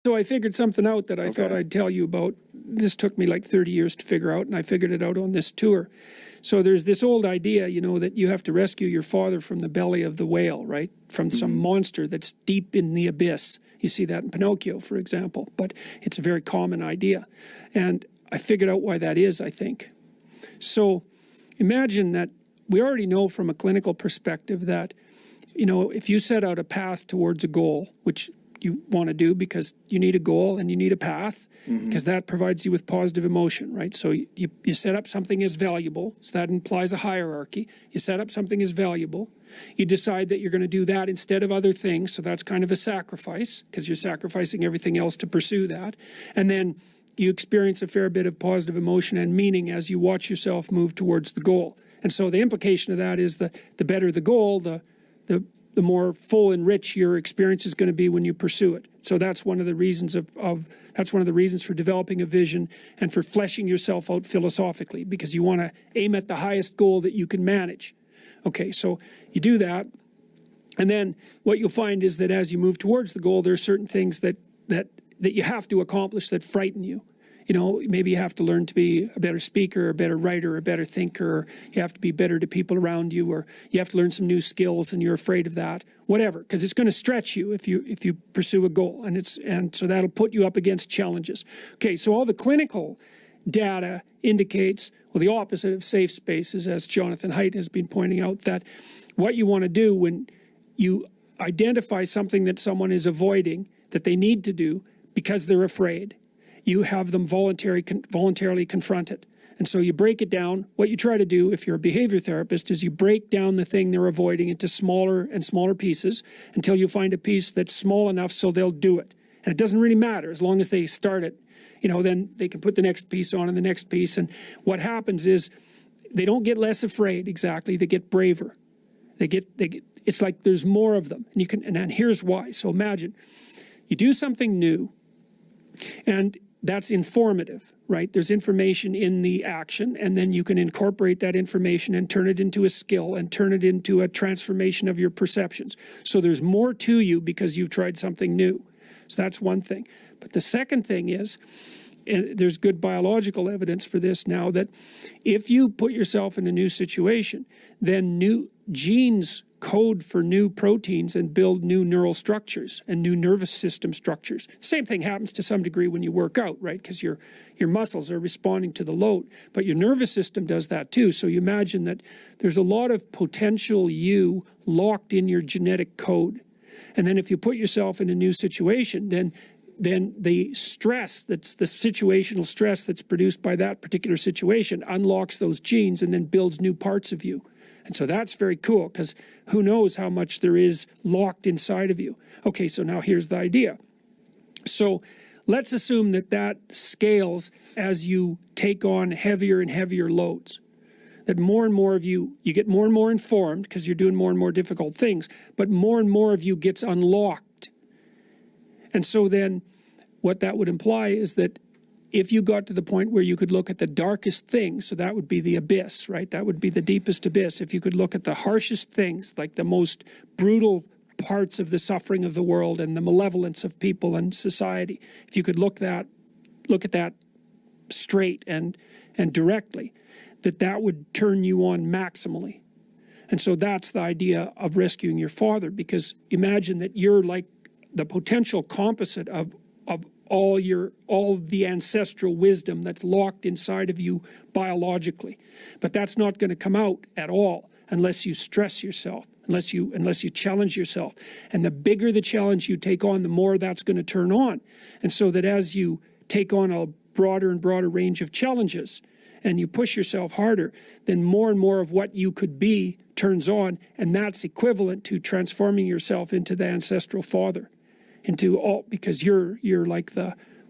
So I figured something out that I thought I'd tell you about. This took me like 30 years to figure out, and I figured it out on this tour. So there's this old idea, you know, that you have to rescue your father from the belly of the whale, right? From some monster that's deep in the abyss. You see that in Pinocchio, for example, but it's a very common idea. And I figured out why that is, I think. So imagine that we already know from a clinical perspective that, you know, if you set out a path towards a goal, which you want to do because you need a goal and you need a path, because that provides you with positive emotion, right? So you set up something as valuable, so that implies a hierarchy. You set up something as valuable. You decide that you're going to do that instead of other things, so that's kind of a sacrifice, because you're sacrificing everything else to pursue that. And then you experience a fair bit of positive emotion and meaning as you watch yourself move towards the goal. And so the implication of that is the better the goal, the more full and rich your experience is going to be when you pursue it. So that's one of the reasons that's one of the reasons for developing a vision and for fleshing yourself out philosophically, because you want to aim at the highest goal that you can manage. Okay, so you do that, and then what you'll find is that as you move towards the goal, there are certain things that you have to accomplish that frighten you. You know, maybe you have to learn to be a better speaker, a better writer, a better thinker, or you have to be better to people around you, or you have to learn some new skills and you're afraid of that, whatever, because it's going to stretch you if you pursue a goal, and so that'll put you up against challenges. Okay, so all the clinical data indicates, well, the opposite of safe spaces, as Jonathan Haidt has been pointing out, that what you want to do when you identify something that someone is avoiding that they need to do because they're afraid, you have them voluntarily confront it. And so you break it down. What you try to do if you're a behavior therapist is you break down the thing they're avoiding into smaller and smaller pieces until you find a piece that's small enough so they'll do it. And it doesn't really matter as long as they start it. You know, then they can put the next piece on and the next piece. And what happens is they don't get less afraid exactly. They get braver. It's like there's more of them. And here's why. So imagine you do something new, and that's informative, right? There's information in the action, and then you can incorporate that information and turn it into a skill and turn it into a transformation of your perceptions. So there's more to you because you've tried something new. So that's one thing. But the second thing is, and there's good biological evidence for this now, that if you put yourself in a new situation, then new genes code for new proteins and build new neural structures and new nervous system structures. Same thing happens to some degree when you work out, right? Because your muscles are responding to the load, but your nervous system does that too. So you imagine that there's a lot of potential you locked in your genetic code. And then if you put yourself in a new situation, then the stress, that's the situational stress that's produced by that particular situation, unlocks those genes and then builds new parts of you. And so that's very cool, because who knows how much there is locked inside of you. Okay, so now here's the idea. So let's assume that scales as you take on heavier and heavier loads. That more and more of you get more and more informed because you're doing more and more difficult things, but more and more of you gets unlocked. And so then what that would imply is that if you got to the point where you could look at the darkest things, so that would be the abyss, right? That would be the deepest abyss. If you could look at the harshest things, like the most brutal parts of the suffering of the world and the malevolence of people and society, if you could look at that straight and directly, that would turn you on maximally. And so that's the idea of rescuing your father, because imagine that you're like the potential composite of all the ancestral wisdom that's locked inside of you biologically. But that's not going to come out at all unless you stress yourself, unless you challenge yourself. And the bigger the challenge you take on, the more that's going to turn on. And so that as you take on a broader and broader range of challenges and you push yourself harder, then more and more of what you could be turns on, and that's equivalent to transforming yourself into the ancestral father. Because you're like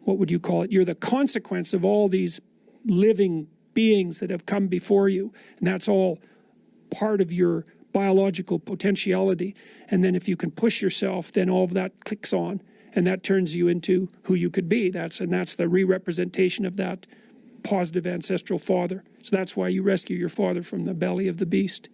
what would you call it? You're the consequence of all these living beings that have come before you. And that's all part of your biological potentiality. And then if you can push yourself, then all of that clicks on, and that turns you into who you could be. That's the re-representation of that positive ancestral father. So that's why you rescue your father from the belly of the beast.